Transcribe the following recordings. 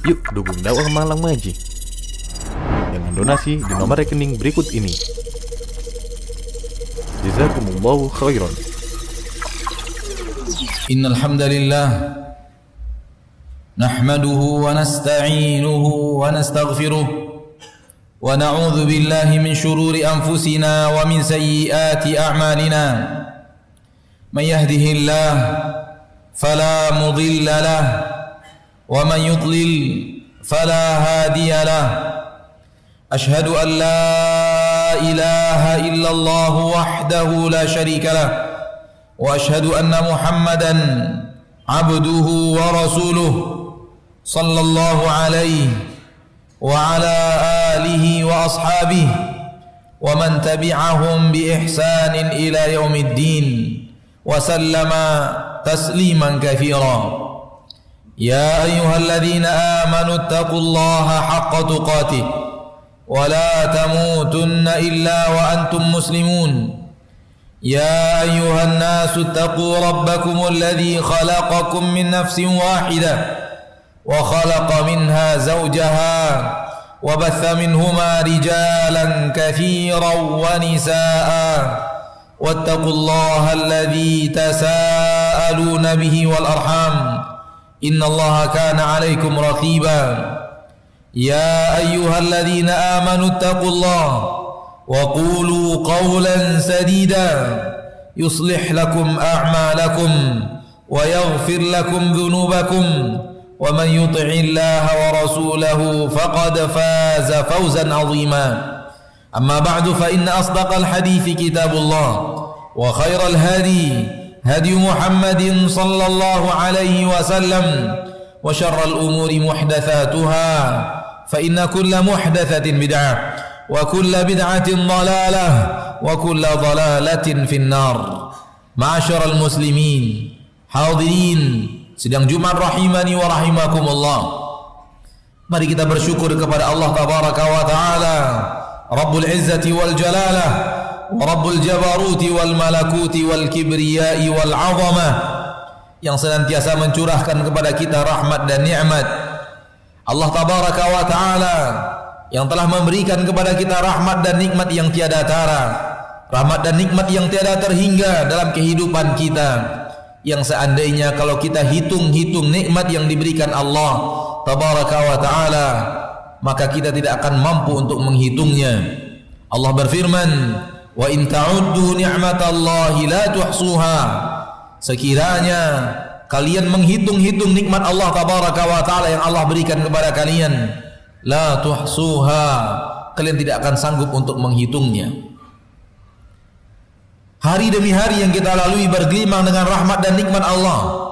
Yuk dukung dakwah Malang Maji dengan donasi di nomor rekening berikut ini. Jazakumullahu khairan. Innal hamdalillah nahmaduhu wa nasta'inuhu wa nastaghfiruh wa na'udzu billahi min shururi anfusina wa min sayyiati a'malina. Man yahdihillah fala mudilla lahu wa man yudlil fala hadiya lahu. Ashhadu an la ilaha illallah wahdahu la syarika lahu wa ashhadu anna Muhammadan abduhu wa rasuluh sallallahu alaihi wa ala alihi wa ashabihi wa man tabi'ahum bi ihsanin ila yaumiddin wa sallama tasliman katsira. Ya ayyuhalladzina amanu taqullaha haqqa tuqatih wa la tamutunna illa wa antum muslimun. Ya ayyuhan nasu taqu rabbakumul ladzi khalaqakum min nafsin wahidah wa khalaqa minha zawjaha wa batha minhuma rijalan katsiran wa nisaa'a wattaqullaha alladzi tasaaluna bihi wal arham innallaha kana 'alaikum raqiba. Ya ayyuhalladzina amanu taqullaha وقولوا قولا سديدا يصلح لكم أعمالكم ويغفر لكم ذنوبكم ومن يطع الله ورسوله فقد فاز فوزا عظيما. أما بعد فإن أصدق الحديث كتاب الله وخير الهدي هدي محمد صلى الله عليه وسلم وشر الأمور محدثاتها فإن كل محدثة بدعة wa kullu bid'atin dhalalah wa kullu dhalalatin finnar. Ma'asyiral muslimin, hadirin sidang Jumat rahimani wa rahimakumullah. Mari kita bersyukur kepada Allah tabaraka wa taala, Rabbul Izzati wal Jalalah wa Rabbul Jabaruti wal Malakuti wal Kibriyai wal 'Azamah, yang senantiasa mencurahkan kepada kita rahmat dan nikmat. Allah tabaraka wa taala yang telah memberikan kepada kita rahmat dan nikmat yang tiada tara, rahmat dan nikmat yang tiada terhingga dalam kehidupan kita, yang seandainya kalau kita hitung-hitung nikmat yang diberikan Allah tabaraka wa taala, maka kita tidak akan mampu untuk menghitungnya. Allah berfirman, wa in ta'uddu ni'matallahi la tuhsuha. Sekiranya kalian menghitung-hitung nikmat Allah tabaraka wa taala yang Allah berikan kepada kalian, la tuhsuha, kalian tidak akan sanggup untuk menghitungnya. Hari demi hari yang kita lalui bergelimang dengan rahmat dan nikmat Allah.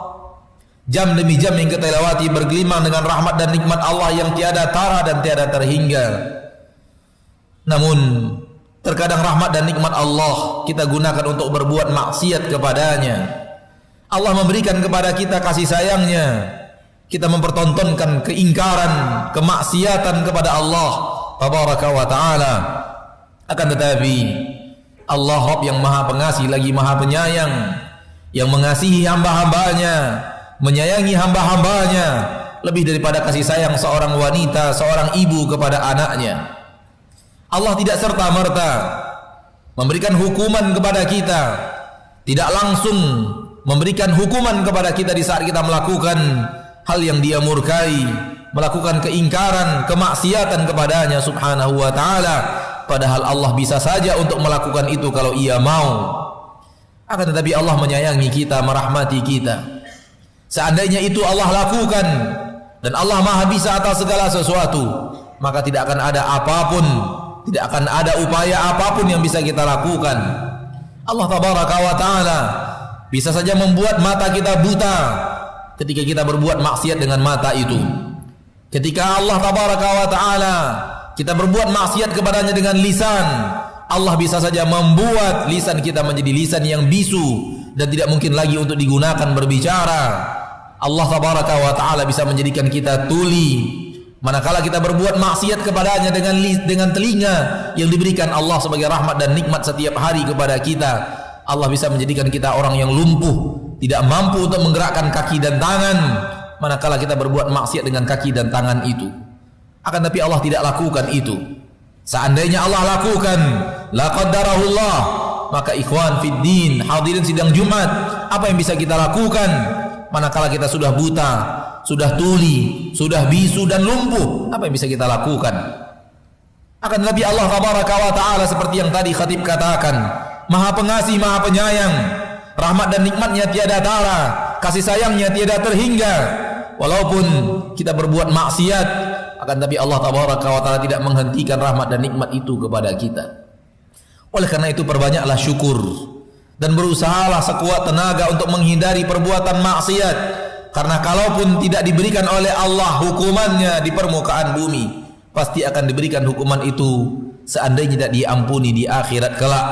Jam demi jam yang kita lewati bergelimang dengan rahmat dan nikmat Allah yang tiada tara dan tiada terhingga. Namun terkadang rahmat dan nikmat Allah kita gunakan untuk berbuat maksiat kepadanya. Allah memberikan kepada kita kasih sayangnya, kita mempertontonkan keingkaran, kemaksiatan kepada Allah tabaraka wa taala. Akan tetapi Allah Rabb yang maha pengasih lagi maha penyayang, yang mengasihi hamba-hambanya, menyayangi hamba-hambanya lebih daripada kasih sayang seorang wanita, seorang ibu kepada anaknya. Allah tidak serta-merta memberikan hukuman kepada kita, tidak langsung memberikan hukuman kepada kita di saat kita melakukan hal yang dia murkai, melakukan keingkaran, kemaksiatan kepadanya subhanahu wa ta'ala. Padahal Allah bisa saja untuk melakukan itu kalau ia mau. Akan tetapi Allah menyayangi kita, merahmati kita. Seandainya itu Allah lakukan, dan Allah maha bisa atas segala sesuatu, maka tidak akan ada apapun, tidak akan ada upaya apapun yang bisa kita lakukan. Allah tabaraka wa ta'ala bisa saja membuat mata kita buta ketika kita berbuat maksiat dengan mata itu. Ketika Allah tabaraka wa ta'ala kita berbuat maksiat kepadanya dengan lisan, Allah bisa saja membuat lisan kita menjadi lisan yang bisu dan tidak mungkin lagi untuk digunakan berbicara. Allah tabaraka wa ta'ala bisa menjadikan kita tuli manakala kita berbuat maksiat kepadanya dengan telinga yang diberikan Allah sebagai rahmat dan nikmat setiap hari kepada kita. Allah bisa menjadikan kita orang yang lumpuh, tidak mampu untuk menggerakkan kaki dan tangan, manakala kita berbuat maksiat dengan kaki dan tangan itu. Akan tapi Allah tidak lakukan itu. Seandainya Allah lakukan, la qaddarahullah, maka ikhwan fid din, hadirin sidang Jumat, apa yang bisa kita lakukan manakala kita sudah buta, sudah tuli, sudah bisu dan lumpuh? Apa yang bisa kita lakukan? Akan tetapi Allah tabaraka wa taala seperti yang tadi khatib katakan, Maha Pengasih, Maha Penyayang, rahmat dan nikmatnya tiada tara, kasih sayangnya tiada terhingga. Walaupun kita berbuat maksiat, akan tapi Allah tabaraka wa taala tidak menghentikan rahmat dan nikmat itu kepada kita. Oleh karena itu perbanyaklah syukur dan berusahalah sekuat tenaga untuk menghindari perbuatan maksiat, karena kalaupun tidak diberikan oleh Allah hukumannya di permukaan bumi, pasti akan diberikan hukuman itu seandainya tidak diampuni di akhirat kelak.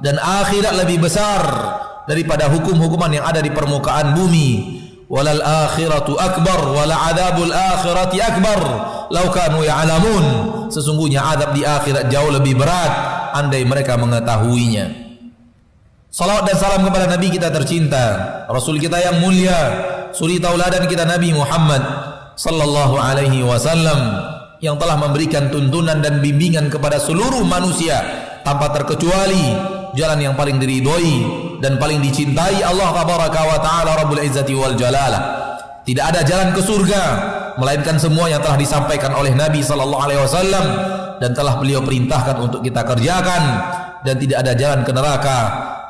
Dan akhirat lebih besar daripada hukum-hukuman yang ada di permukaan bumi. Walal akhiratu akbar wala adzabul akhirati akbar law kanu ya'lamun. Sesungguhnya azab di akhirat jauh lebih berat andai mereka mengetahuinya. Salawat dan salam kepada Nabi kita tercinta, Rasul kita yang mulia, suri tauladan kita Nabi Muhammad sallallahu alaihi wasallam, yang telah memberikan tuntunan dan bimbingan kepada seluruh manusia tanpa terkecuali jalan yang paling diridhoi dan paling dicintai Allah tabaraka wa taala Rabbul Izzati wal Jalalah. Tidak ada jalan ke surga melainkan semua yang telah disampaikan oleh Nabi sallallahu alaihi wasallam dan telah beliau perintahkan untuk kita kerjakan, dan tidak ada jalan ke neraka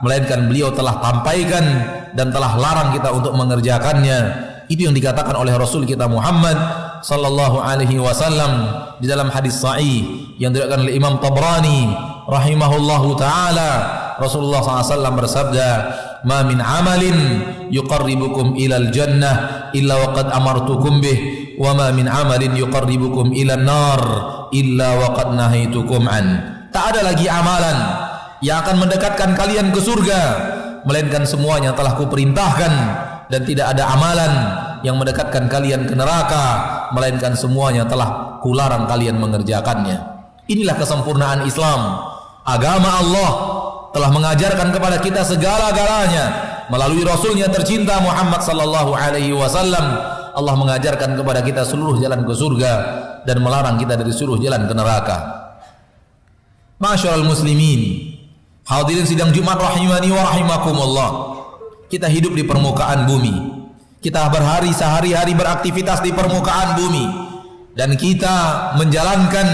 melainkan beliau telah sampaikan dan telah larang kita untuk mengerjakannya. Itu yang dikatakan oleh Rasul kita Muhammad sallallahu alaihi wasallam di dalam hadis sahih yang diriwayatkan oleh Imam Tabrani rahimahullahu taala. Rasulullah SAW bersabda, "Ma min amalin yuqarribukum ilal jannah illa waqad amartukum bih, wa ma min amalin yuqarribukum ilan nar illa waqad nahaitukum an." Tak ada lagi amalan yang akan mendekatkan kalian ke surga melainkan semuanya telah kuperintahkan, dan tidak ada amalan yang mendekatkan kalian ke neraka melainkan semuanya telah kularang kalian mengerjakannya. Inilah kesempurnaan Islam. Agama Allah telah mengajarkan kepada kita segala-galanya melalui Rasulnya tercinta Muhammad sallallahu alaihi wasallam. Allah mengajarkan kepada kita seluruh jalan ke surga dan melarang kita dari seluruh jalan ke neraka. Ma'asyiral muslimin, hadirin sidang Jumat rahimani wa rahimakumullah. Kita hidup di permukaan bumi. Kita sehari-hari beraktivitas di permukaan bumi, dan kita menjalankan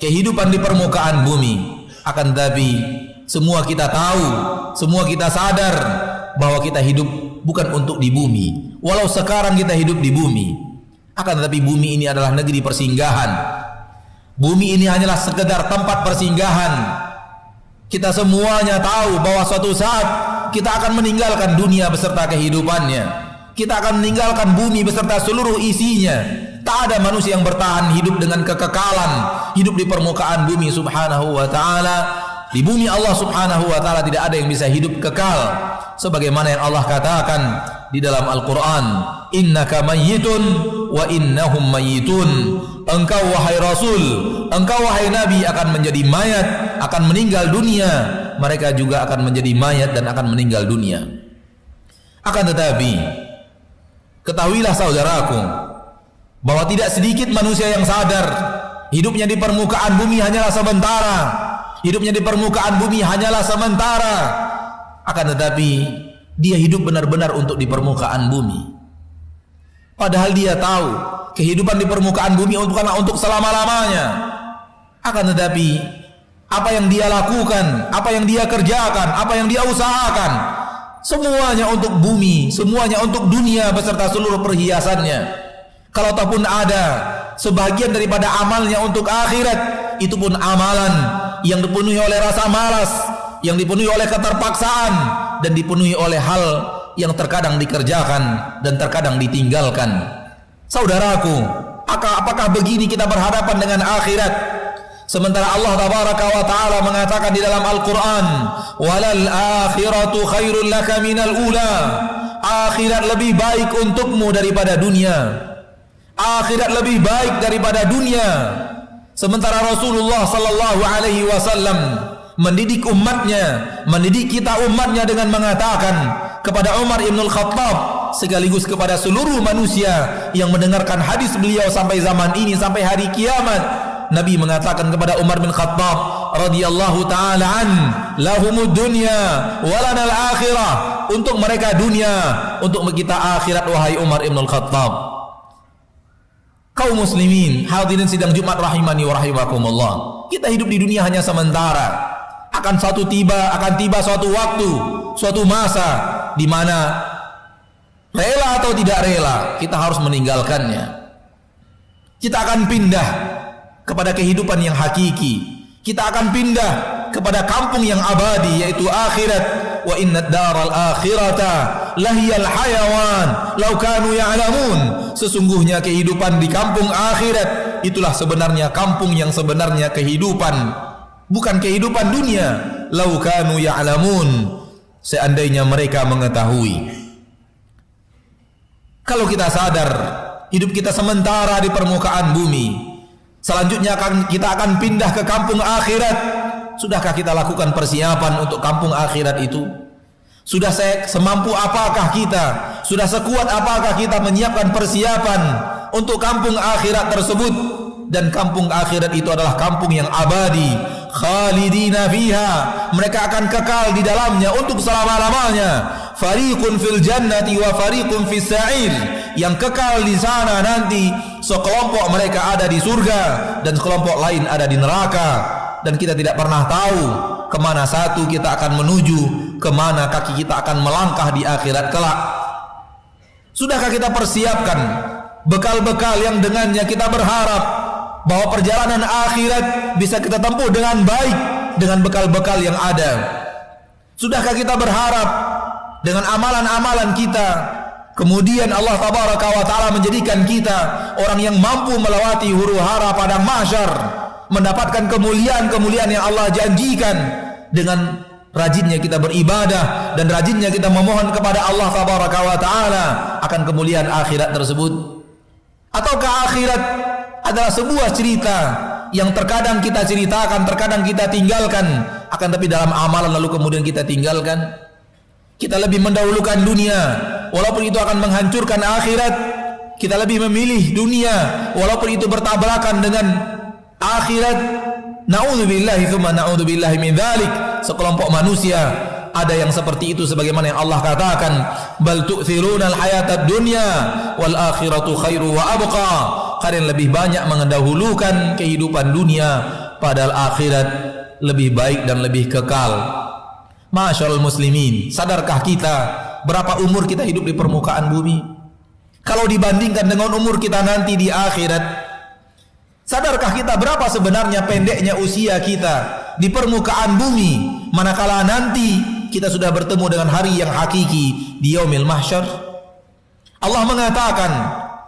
kehidupan di permukaan bumi. Akan tetapi semua kita tahu, semua kita sadar bahwa kita hidup bukan untuk di bumi. Walau sekarang kita hidup di bumi, akan tetapi bumi ini adalah negeri persinggahan. Bumi ini hanyalah sekedar tempat persinggahan. Kita semuanya tahu bahwa suatu saat kita akan meninggalkan dunia beserta kehidupannya. Kita akan meninggalkan bumi beserta seluruh isinya. Tak ada manusia yang bertahan hidup dengan kekekalan, hidup di permukaan bumi subhanahu wa ta'ala. Di bumi Allah subhanahu wa ta'ala tidak ada yang bisa hidup kekal, sebagaimana yang Allah katakan di dalam Al-Quran, innaka mayyitun wa innahum mayyitun. Engkau wahai Rasul, engkau wahai Nabi akan menjadi mayat, akan meninggal dunia. Mereka juga akan menjadi mayat dan akan meninggal dunia. Akan tetapi ketahuilah saudaraku, bahwa tidak sedikit manusia yang sadar hidupnya di permukaan bumi hanyalah sementara. Hidupnya di permukaan bumi hanyalah sementara. Akan tetapi dia hidup benar-benar untuk di permukaan bumi. Padahal dia tahu kehidupan di permukaan bumi bukanlah untuk selama-lamanya. Akan tetapi apa yang dia lakukan, apa yang dia kerjakan, apa yang dia usahakan, semuanya untuk bumi, semuanya untuk dunia beserta seluruh perhiasannya. Kalau tak pun ada sebagian daripada amalnya untuk akhirat, itu pun amalan yang dipenuhi oleh rasa malas, yang dipenuhi oleh keterpaksaan, dan dipenuhi oleh hal yang terkadang dikerjakan dan terkadang ditinggalkan. Saudaraku, apakah begini kita berhadapan dengan akhirat? Sementara Allah tabaraka wa ta'ala mengatakan di dalam Al-Quran, walal akhiratu khairul laka minal ula. Akhirat lebih baik untukmu daripada dunia. Akhirat lebih baik daripada dunia. Sementara Rasulullah sallallahu alaihi wasallam mendidik umatnya, mendidik kita umatnya dengan mengatakan kepada Umar ibn al-Khattab sekaligus kepada seluruh manusia yang mendengarkan hadis beliau sampai zaman ini, sampai hari kiamat. Nabi mengatakan kepada Umar bin Khattab radhiyallahu taala an, lahumud dunya walanal akhirah, untuk mereka dunia, untuk kita akhirat wahai Umar bin Khattab. Kaum muslimin hadirin sidang Jumat rahimani wa rahimakumullah, kita hidup di dunia hanya sementara. Akan tiba suatu waktu, suatu masa di mana rela atau tidak rela kita harus meninggalkannya. Kita akan pindah kepada kehidupan yang hakiki. Kita akan pindah kepada kampung yang abadi, yaitu akhirat. Wa inna daral akhirata lahiyal hayawan law kanu ya'lamun. Sesungguhnya kehidupan di kampung akhirat itulah sebenarnya kampung yang sebenarnya kehidupan, bukan kehidupan dunia. Law kanu ya'lamun, seandainya mereka mengetahui. Kalau kita sadar hidup kita sementara di permukaan bumi, selanjutnya kita akan pindah ke kampung akhirat. Sudahkah kita lakukan persiapan untuk kampung akhirat itu? Sudah semampu apakah kita? Sudah sekuat apakah kita menyiapkan persiapan untuk kampung akhirat tersebut? Dan kampung akhirat itu adalah kampung yang abadi, khalidina fiha, mereka akan kekal di dalamnya untuk selama-lamanya. Fariqun fil jannati wa fariqun fis sa'ir, yang kekal di sana nanti sekelompok mereka ada di surga dan sekelompok lain ada di neraka. Dan kita tidak pernah tahu kemana satu kita akan menuju, kemana kaki kita akan melangkah di akhirat kelak. Sudahkah kita persiapkan bekal-bekal yang dengannya kita berharap bahwa perjalanan akhirat bisa kita tempuh dengan baik dengan bekal-bekal yang ada? Sudahkah kita berharap dengan amalan-amalan kita kemudian Allah tabaraka wa taala menjadikan kita orang yang mampu melewati huru-hara padang mahsyar, mendapatkan kemuliaan-kemuliaan yang Allah janjikan dengan rajinnya kita beribadah dan rajinnya kita memohon kepada Allah tabaraka wa taala akan kemuliaan akhirat tersebut? Ataukah akhirat adalah sebuah cerita yang terkadang kita ceritakan, terkadang kita tinggalkan, akan tapi dalam amalan lalu kemudian kita tinggalkan? Kita lebih mendahulukan dunia walaupun itu akan menghancurkan akhirat. Kita lebih memilih dunia walaupun itu bertabrakan dengan akhirat. Na'udzubillahi tsumma na'udzubillahi min dzalik. Sekelompok manusia ada yang seperti itu, sebagaimana yang Allah katakan, bal tu'thirunal hayatad dunya wal akhiratu khairu wa abqa. Kalian lebih banyak mendahulukan kehidupan dunia, padahal akhirat lebih baik dan lebih kekal. Masyaallah muslimin, sadarkah kita berapa umur kita hidup di permukaan bumi? Kalau dibandingkan dengan umur kita nanti di akhirat, sadarkah kita berapa sebenarnya pendeknya usia kita di permukaan bumi, manakala nanti kita sudah bertemu dengan hari yang hakiki di yaumil mahsyar? Allah mengatakan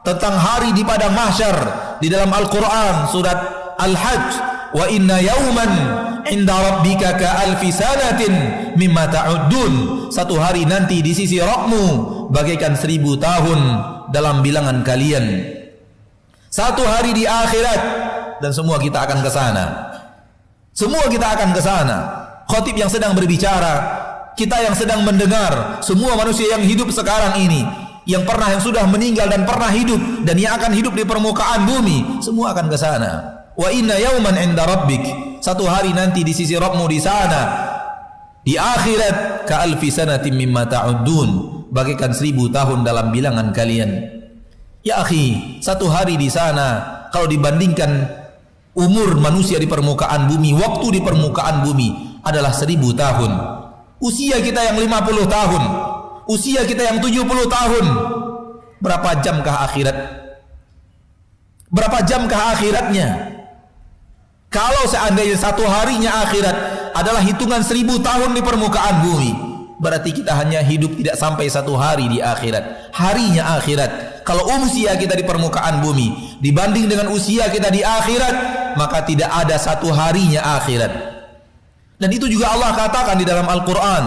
tentang hari di padang mahsyar di dalam Al-Quran surat Al-Hajj, wa inna yawman inda rabbika ka alfi sanatin mimma ta'uddun. Satu hari nanti di sisi Rabbmu bagaikan 1000 tahun dalam bilangan kalian. Satu hari di akhirat, dan semua kita akan ke sana. Semua kita akan ke sana. Khatib yang sedang berbicara, kita yang sedang mendengar, semua manusia yang hidup sekarang ini, yang sudah meninggal dan pernah hidup dan yang akan hidup di permukaan bumi, semua akan ke sana. Wa inna yawman 'inda rabbik, satu hari nanti di sisi Rabbmu di sana di akhirat, ka alfi sanatin mimma ta'uddun, bagaikan 1000 tahun dalam bilangan kalian. Ya akhi, satu hari di sana kalau dibandingkan umur manusia di permukaan bumi, waktu di permukaan bumi adalah 1000 tahun. Usia kita yang 50 tahun, usia kita yang 70 tahun, berapa jamkah akhirat? Berapa jamkah akhiratnya? Kalau seandainya satu harinya akhirat adalah hitungan 1000 tahun di permukaan bumi, berarti kita hanya hidup tidak sampai satu hari di akhirat. Harinya akhirat, kalau usia kita di permukaan bumi dibanding dengan usia kita di akhirat, maka tidak ada satu harinya akhirat. Dan itu juga Allah katakan di dalam Al-Quran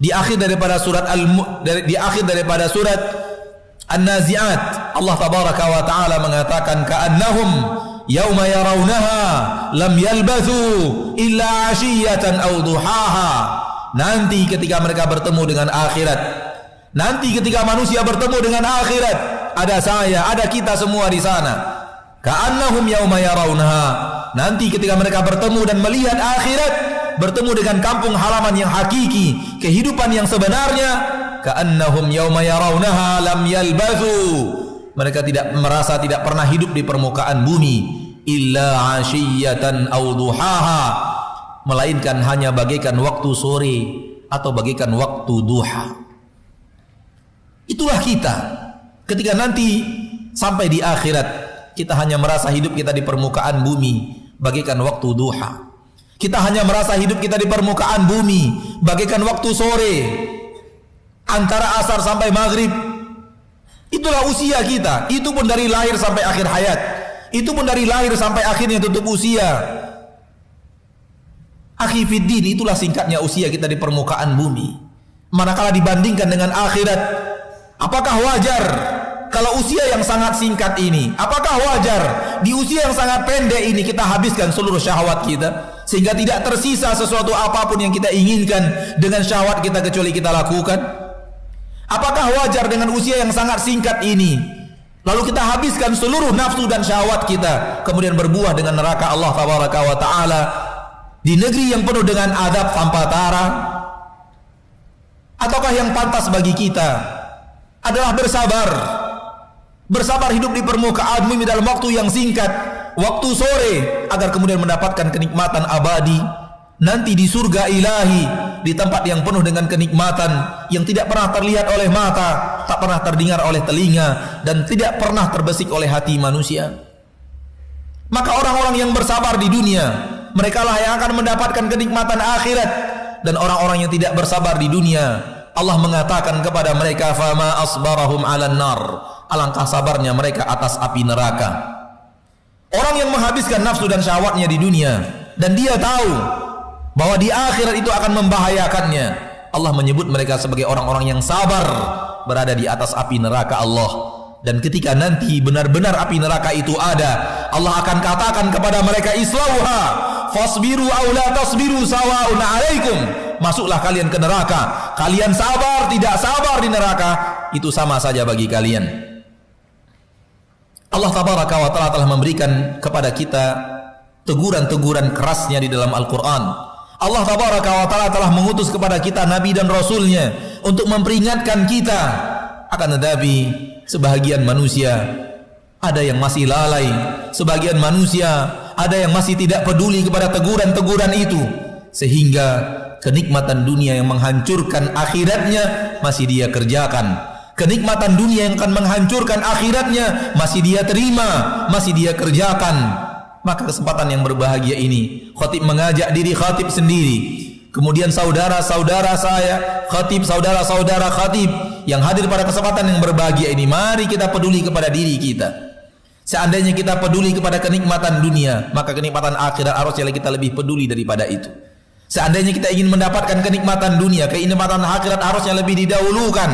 di akhir daripada surat An-Nazi'at. Allah tabaraka wa ta'ala mengatakan, ka'annahum yauma yarawnaha lam yalbathu illa 'ashiyatan aw duhaha. Nanti ketika mereka bertemu dengan akhirat, Nanti ketika manusia bertemu dengan akhirat, ada saya, ada kita semua di sana. Ka'annahum yauma yarawnaha. Nanti ketika mereka bertemu dan melihat akhirat, bertemu dengan kampung halaman yang hakiki, kehidupan yang sebenarnya, ka'annahum yauma yarawnaha lam yalbathu. Mereka merasa tidak pernah hidup di permukaan bumi illa 'ashiyatan aw duhaha, melainkan hanya bagaikan waktu sore atau bagaikan waktu duha. Itulah kita ketika nanti sampai di akhirat, kita hanya merasa hidup kita di permukaan bumi bagaikan waktu duha. Kita hanya merasa hidup kita di permukaan bumi bagaikan waktu sore, antara asar sampai maghrib. Itulah usia kita. Itu pun dari lahir sampai akhir hayat. Itu pun dari lahir sampai akhirnya tutup usia. Akhi fiddin, itulah singkatnya usia kita di permukaan bumi. Manakala dibandingkan dengan akhirat, apakah wajar kalau usia yang sangat singkat ini, apakah wajar di usia yang sangat pendek ini kita habiskan seluruh syahwat kita sehingga tidak tersisa sesuatu apapun yang kita inginkan dengan syahwat kita kecuali kita lakukan? Apakah wajar dengan usia yang sangat singkat ini lalu kita habiskan seluruh nafsu dan syahwat kita kemudian berbuah dengan neraka Allah tabaraka wa taala di negeri yang penuh dengan azab tanpa tara? Ataukah yang pantas bagi kita adalah bersabar hidup di permukaan bumi dalam waktu yang singkat, waktu sore, agar kemudian mendapatkan kenikmatan abadi nanti di surga ilahi, di tempat yang penuh dengan kenikmatan yang tidak pernah terlihat oleh mata, tak pernah terdengar oleh telinga, dan tidak pernah terbesit oleh hati manusia. Maka orang-orang yang bersabar di dunia, mereka lah yang akan mendapatkan kenikmatan akhirat. Dan orang-orang yang tidak bersabar di dunia, Allah mengatakan kepada mereka, fama asbarahum 'alan nar, alangkah sabarnya mereka atas api neraka. Orang yang menghabiskan nafsu dan syahwatnya di dunia dan dia tahu bahwa di akhirat itu akan membahayakannya, Allah menyebut mereka sebagai orang-orang yang sabar berada di atas api neraka Allah. Dan ketika nanti benar-benar api neraka itu ada, Allah akan katakan kepada mereka, islauha fasbiru aw la tasbiru sawaun 'alaikum. Masuklah kalian ke neraka. Kalian sabar, tidak sabar di neraka, itu sama saja bagi kalian. Allah tabaraka wa ta'ala telah memberikan kepada kita teguran-teguran kerasnya di dalam Al-Quran. Allah tabaraka wa ta'ala telah mengutus kepada kita Nabi dan Rasulnya untuk memperingatkan kita. Akan tetapi sebahagian manusia ada yang masih lalai, sebagian manusia ada yang masih tidak peduli kepada teguran-teguran itu, sehingga kenikmatan dunia yang menghancurkan akhiratnya masih dia kerjakan. Kenikmatan dunia yang akan menghancurkan akhiratnya masih dia terima, masih dia kerjakan. Maka kesempatan yang berbahagia ini, khatib mengajak diri khatib sendiri, kemudian saudara-saudara saya khatib, saudara-saudara khatib yang hadir pada kesempatan yang berbahagia ini, mari kita peduli kepada diri kita. Seandainya kita peduli kepada kenikmatan dunia, maka kenikmatan akhirat harusnya kita lebih peduli daripada itu. Seandainya kita ingin mendapatkan kenikmatan dunia, kenikmatan akhirat harusnya lebih didahulukan,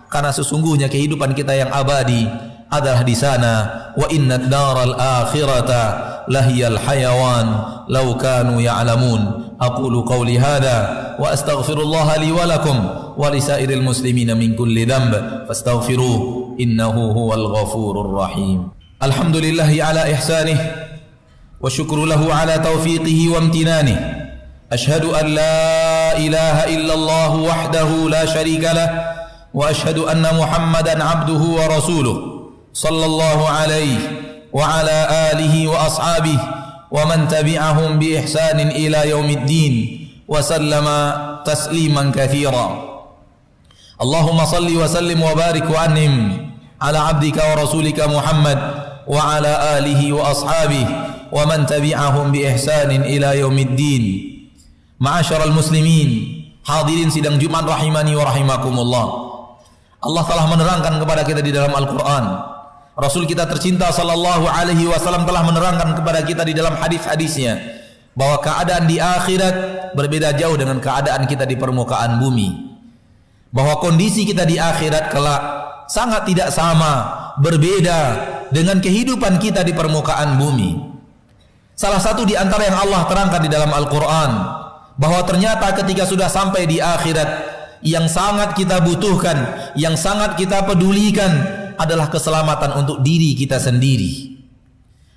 karena sesungguhnya kehidupan kita yang abadi adalah di sana. Wa inna daral akhirata lahiyal hayawan law kanu ya'lamun. Aqulu qawli hadha wa astaghfirullah li wa lakum wa lisairil muslimina min kulli dhanb fastaghfiruhu innahu huwal ghafurur rahim. Alhamdulillahi ala ihsanih wa syukru lahu ala taufiqihi wa imtinanih. Ashhadu an la ilaha illallah wahdahu la syarika lah wa ashhadu anna Muhammadan abduhu wa rasuluh sallallahu alaihi wa ala alihi wa ashabihi wa man tabi'ahum bi ihsanin ila yaumiddin wa sallama tasliman katsira. Allahumma salli wa sallim wa barik wa an'im ala abdika wa rasulika Muhammad wa ala alihi wa ashabihi wa man tabi'ahum bi ihsanin ila yaumiddin. Ma'asyiral muslimin, hadirin sidang Jumat rahimani wa rahimakumullah. Allah telah menerangkan kepada kita di dalam Al-Quran. Rasul kita tercinta sallallahu alaihi wasallam telah menerangkan kepada kita di dalam hadis-hadisnya bahwa keadaan di akhirat berbeda jauh dengan keadaan kita di permukaan bumi. Bahwa kondisi kita di akhirat kelak sangat tidak sama, berbeda dengan kehidupan kita di permukaan bumi. Salah satu di antara yang Allah terangkan di dalam Al-Quran, bahwa ternyata ketika sudah sampai di akhirat, yang sangat kita butuhkan, yang sangat kita pedulikan adalah keselamatan untuk diri kita sendiri.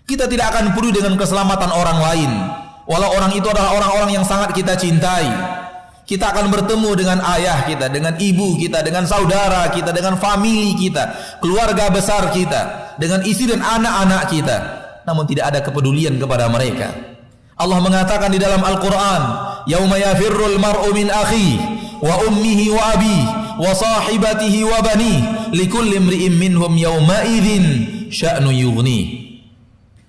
Kita tidak akan peduli dengan keselamatan orang lain, walau orang itu adalah orang-orang yang sangat kita cintai. Kita akan bertemu dengan ayah kita, dengan ibu kita, dengan saudara kita, dengan famili kita, keluarga besar kita, dengan istri dan anak-anak kita, namun tidak ada kepedulian kepada mereka. Allah mengatakan di dalam Al-Quran, yauma yafirrul mar'u min akhi wa ummihi wa abi wa sahibatihi wa bani likulli imri'in minhum yawma idzin sya'nu yughni.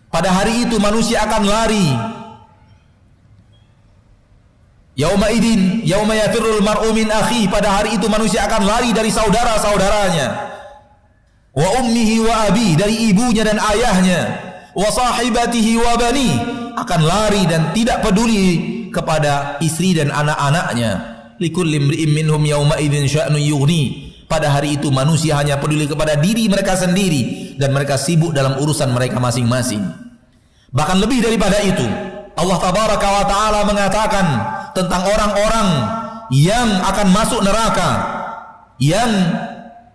Pada hari itu manusia akan lari. Yauma idzin, yauma yafirrul mar'u min akhi, pada hari itu manusia akan lari dari saudara-saudaranya. Wa ummihi wa abi, dari ibunya dan ayahnya. Wa sahibatihi wa bani, akan lari dan tidak peduli kepada istri dan anak-anaknya. Likulli imri'in minhum yawma idzin sya'nu yughni. Pada hari itu manusia hanya peduli kepada diri mereka sendiri dan mereka sibuk dalam urusan mereka masing-masing. Bahkan lebih daripada itu, Allah Tabaraka wa Ta'ala mengatakan tentang orang-orang yang akan masuk neraka, yang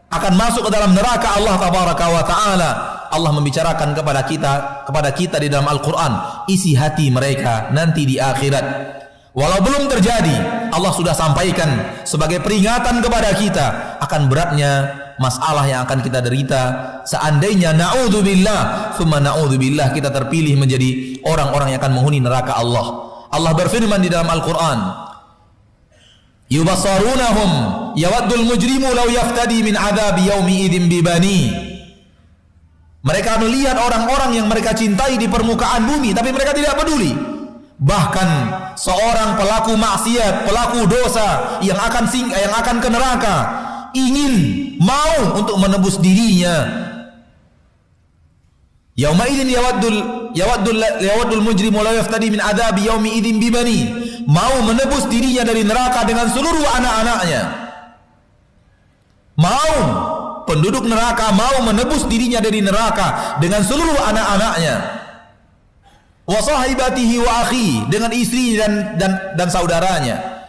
akan masuk ke dalam neraka Allah Tabaraka wa Ta'ala. Allah membicarakan kepada kita di dalam Al-Quran isi hati mereka nanti di akhirat. Walau belum terjadi, Allah sudah sampaikan sebagai peringatan kepada kita akan beratnya masalah yang akan kita derita seandainya na'udzubillah thumma na'udzubillah kita terpilih menjadi orang-orang yang akan menghuni neraka Allah. Allah berfirman di dalam Al-Quran, yubassarunahum yawaddul mujrimu law yaftadi min adzabi yaumi idzin bibani. Mereka melihat orang-orang yang mereka cintai di permukaan bumi, tapi mereka tidak peduli. Bahkan seorang pelaku maksiat, pelaku dosa yang akan ke neraka, ingin mau untuk menebus dirinya. Yauma idzin yawaddul mujrimu la yaftadi min adzabi yaumi idzin bibani. Mau menebus dirinya dari neraka dengan seluruh anak-anaknya. Mau penduduk neraka mau menebus dirinya dari neraka dengan seluruh anak-anaknya. Wa sahibatihi wa akhi, dengan istri dan saudaranya.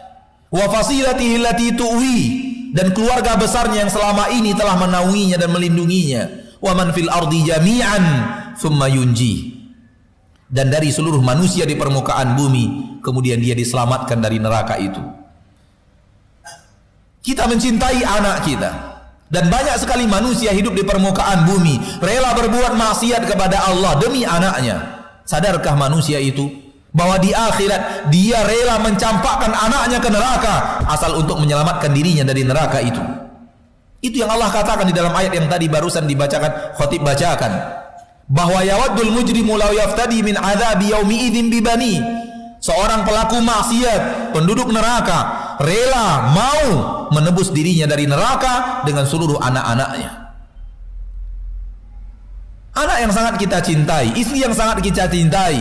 Wa fasilatihi allati tuwi, dan keluarga besarnya yang selama ini telah menaunginya dan melindunginya. Wa man fil ardi jami'an thumma yunji, dan dari seluruh manusia di permukaan bumi kemudian dia diselamatkan dari neraka itu. Kita mencintai anak kita, dan banyak sekali manusia hidup di permukaan bumi rela berbuat maksiat kepada Allah demi anaknya. Sadarkah manusia itu bahwa di akhirat dia rela mencampakkan anaknya ke neraka asal untuk menyelamatkan dirinya dari neraka itu? Itu yang Allah katakan di dalam ayat yang tadi barusan dibacakan, khatib bacakan, bahwa yawaddul mujrimu law yaftadi min adzabi yaumi idzin bibani. Seorang pelaku maksiat, penduduk neraka, rela mau menebus dirinya dari neraka dengan seluruh anak-anaknya. Anak yang sangat kita cintai, istri yang sangat kita cintai,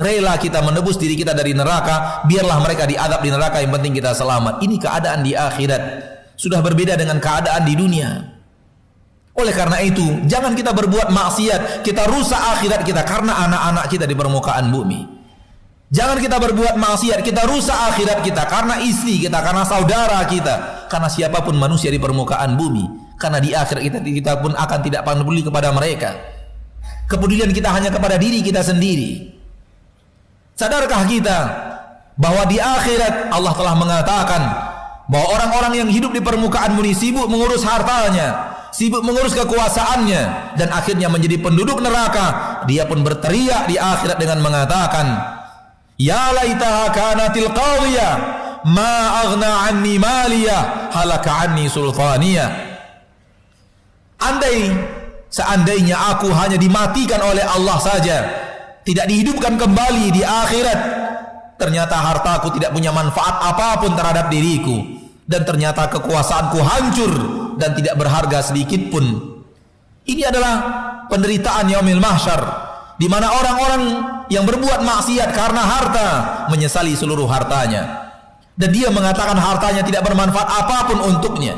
rela kita menebus diri kita dari neraka, biarlah mereka diadab di neraka, yang penting kita selamat. Ini keadaan di akhirat, sudah berbeda dengan keadaan di dunia. Oleh karena itu, jangan kita berbuat maksiat, kita rusak akhirat kita karena anak-anak kita di permukaan bumi. Jangan kita berbuat maksiat, kita rusak akhirat kita karena istri kita, karena saudara kita, karena siapapun manusia di permukaan bumi. Karena di akhirat kita pun akan tidak peduli kepada mereka. Kepedulian kita hanya kepada diri kita sendiri. Sadarkah kita bahwa di akhirat Allah telah mengatakan bahwa orang-orang yang hidup di permukaan bumi sibuk mengurus hartanya, sibuk mengurus kekuasaannya, dan akhirnya menjadi penduduk neraka. Dia pun berteriak di akhirat dengan mengatakan, ya laitaha kanatil qadiyah ma aghna anni maliyah halaka anni sultaniyah. Seandainya aku hanya dimatikan oleh Allah saja, tidak dihidupkan kembali di akhirat, ternyata hartaku tidak punya manfaat apapun terhadap diriku, dan ternyata kekuasaanku hancur dan tidak berharga sedikit pun. Ini adalah penderitaan yaumil mahsyar, di mana orang-orang yang berbuat maksiat karena harta menyesali seluruh hartanya, dan dia mengatakan hartanya tidak bermanfaat apapun untuknya,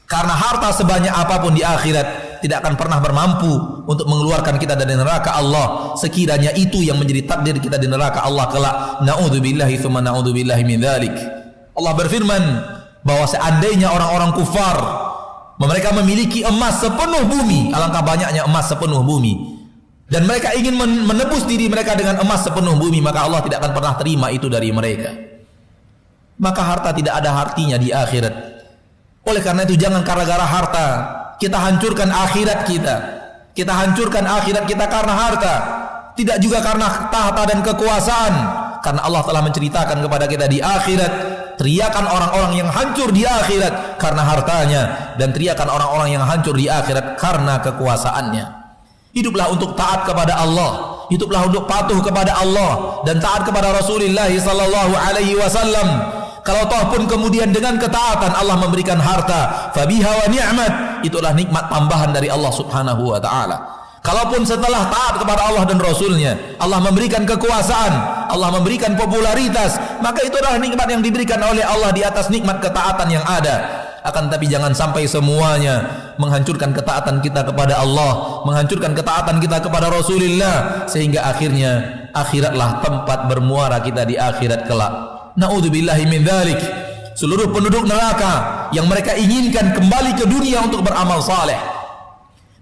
karena harta sebanyak apapun di akhirat tidak akan pernah bermampu untuk mengeluarkan kita dari neraka Allah, sekiranya itu yang menjadi takdir kita di neraka Allah kelak. Na'udzubillahi tsumma na'udzubillahi min dzalik. Allah berfirman bahwa seandainya orang-orang kufar mereka memiliki emas sepenuh bumi, alangkah banyaknya emas sepenuh bumi, dan mereka ingin menebus diri mereka dengan emas sepenuh bumi, maka Allah tidak akan pernah terima itu dari mereka. Maka harta tidak ada artinya di akhirat. Oleh karena itu jangan gara-gara harta kita hancurkan akhirat kita. Kita hancurkan akhirat kita karena harta. Tidak juga karena tahta dan kekuasaan. Karena Allah telah menceritakan kepada kita di akhirat, teriakan orang-orang yang hancur di akhirat karena hartanya, dan teriakan orang-orang yang hancur di akhirat karena kekuasaannya. Hiduplah untuk taat kepada Allah, hiduplah untuk patuh kepada Allah dan taat kepada Rasulullah sallallahu alaihi wasallam. Kalau toh pun kemudian dengan ketaatan Allah memberikan harta, fabiha wa ni'mat, itulah nikmat tambahan dari Allah Subhanahu wa taala. Kalaupun setelah taat kepada Allah dan Rasulnya, Allah memberikan kekuasaan, Allah memberikan popularitas, maka itu adalah nikmat yang diberikan oleh Allah di atas nikmat ketaatan yang ada. Akan tapi jangan sampai semuanya menghancurkan ketaatan kita kepada Allah, menghancurkan ketaatan kita kepada Rasulullah, sehingga akhirnya akhiratlah tempat bermuara kita di akhirat kelak. Na'udzubillahi min dzalik. Seluruh penduduk neraka yang mereka inginkan kembali ke dunia untuk beramal saleh,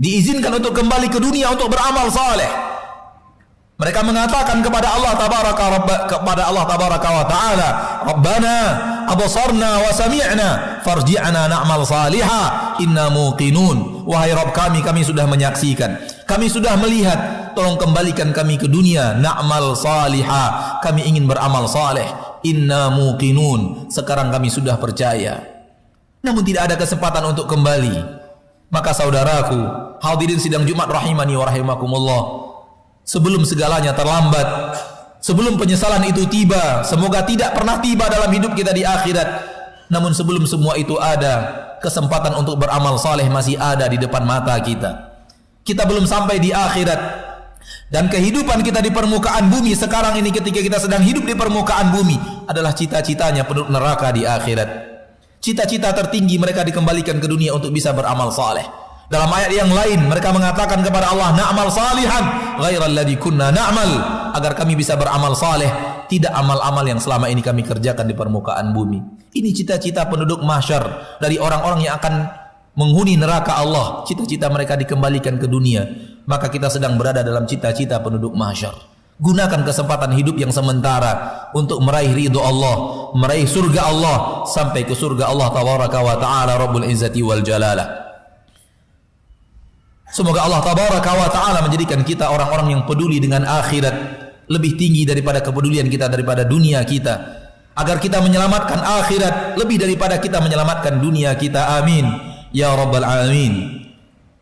diizinkan untuk kembali ke dunia untuk beramal saleh. Mereka mengatakan kepada Allah tabaraka wa taala, Rabbana absarna wa sami'na farji'na na'mal salihah inna muqinun. Wahai Rabb kami sudah menyaksikan, kami sudah melihat, tolong kembalikan kami ke dunia, na'mal salihah, kami ingin beramal saleh, inna muqinun, sekarang kami sudah percaya. Namun tidak ada kesempatan untuk kembali. Maka saudaraku, hadirin sidang Jumat rahimani wa rahimakumullah, sebelum segalanya terlambat, sebelum penyesalan itu tiba, semoga tidak pernah tiba dalam hidup kita di akhirat. Namun sebelum semua itu ada, kesempatan untuk beramal saleh masih ada di depan mata kita. Kita belum sampai di akhirat, dan kehidupan kita di permukaan bumi sekarang ini, ketika kita sedang hidup di permukaan bumi, adalah cita-citanya penduduk neraka di akhirat. Cita-cita tertinggi mereka dikembalikan ke dunia untuk bisa beramal saleh. Dalam ayat yang lain mereka mengatakan kepada Allah, na'mal salihan ghairal ladzi kunna na'mal, agar kami bisa beramal saleh, tidak amal-amal yang selama ini kami kerjakan di permukaan bumi. Ini cita-cita penduduk mahsyar, dari orang-orang yang akan menghuni neraka Allah. Cita-cita mereka dikembalikan ke dunia. Maka kita sedang berada dalam cita-cita penduduk mahsyar. Gunakan kesempatan hidup yang sementara untuk meraih ridho Allah, meraih surga Allah, sampai ke surga Allah tabaraka wa ta'ala Rabbul Izzati wal Jalalah. Semoga Allah tabaraka wa ta'ala menjadikan kita orang-orang yang peduli dengan akhirat lebih tinggi daripada kepedulian kita daripada dunia kita, agar kita menyelamatkan akhirat lebih daripada kita menyelamatkan dunia kita. Amin ya rabbal alamin.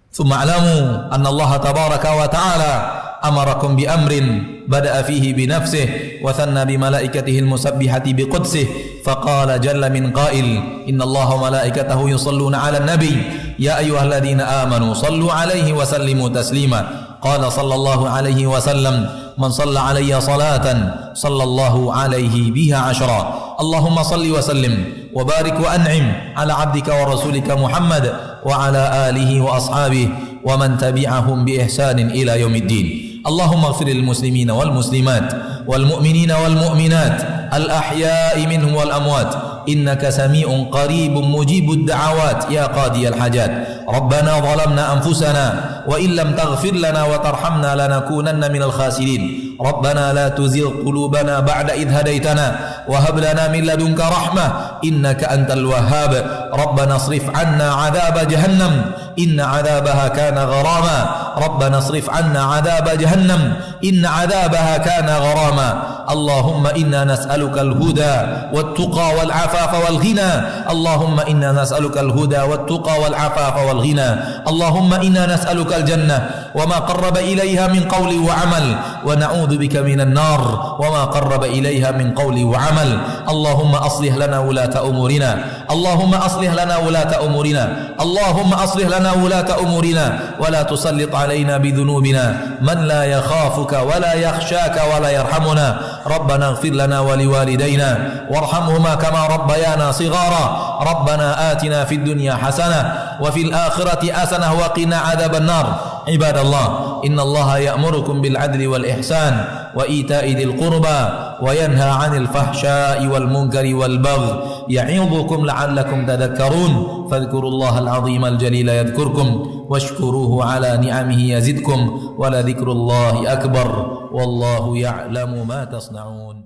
Tsumma alamu anna Allah tabaraka wa ta'ala amarakum bi amrin bada'a fihi bi nafsihi wa thanna bi malaikatihi al-musabbihati bi qudsih faqala jalla min qail inna Allaha wa malaikatahu yusalluna 'alan nabiy ya ayyuhalladzina amanu sallu 'alaihi wa sallimu taslima qala sallallahu 'alaihi wa sallam man shalla 'alayya salatan sallallahu 'alaihi biha 'ashra Allahumma salli wa sallim wa barik wa an'im 'ala 'abdika wa rasulika Muhammad wa 'ala alihi wa ashabihi wa man tabi'ahum bi ihsanin ila yaumiddin. Allahumma ighfir lil muslimina wal muslimat wal mu'minina wal mu'minat al ahya'i minhum wal amwat innaka sami'un qaribun mujibud da'awat ya qadiyal hajat. Rabbana zalamna anfusana wa illam taghfir lana wa tarhamna lanakunanna minal khasirin. Rabbana la tuzigh qulubana ba'da idh hadaitana wa hab lana min ladunka rahmah innaka antal wahhab. Rabbana asrif 'anna 'adzab jahannam inna 'adzabaha kana gharama. Rabbana asrif 'anna 'adzab jahannam inna 'adzabaha kana gharama. Allahumma inna nas'aluka al-huda wat-tuqa wal-'afafa wal-ghina. Allahumma inna nas'aluka al-huda wat-tuqa wal-'afafa wal-ghina. Allahumma inna nas'aluka al-jannah wa ma qarraba ilayha min qawli wa 'amal wa na'udzu bika minan nar wa ma qarraba ilayha min qawli wa 'amal. Allahumma aslih lana wulata umurina. Allahumma aslih lana wulata umurina. Allahumma aslih lana wulata umurina wa la tusallit alaina bidhunubina man la yakhafuka wa la yakhshaka wa la yarhamuna. Rabbana ighfir lana wa liwalidayna warhamhuma kama rabbayana shighara. Rabbana atina fid dunya hasanah wa fil akhirati hasanah wa qina adzaban nar. Ibadallah, innallaha ya'murukum bil adli wal ihsan wa ita'i dzil qurba wa yanha 'anil fahsya'i wal munkari wal baghi يعظكم لعلكم تذكرون فاذكروا الله العظيم الجليل يذكركم واشكروه على نعمه يزدكم ولذكر الله أكبر والله يعلم ما تصنعون.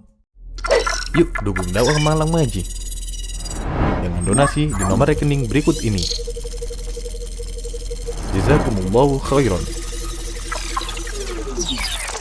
Yuk dukung dakwah Malang Maji dengan donasi di nomor rekening berikut ini. Jazakumullahu khairan.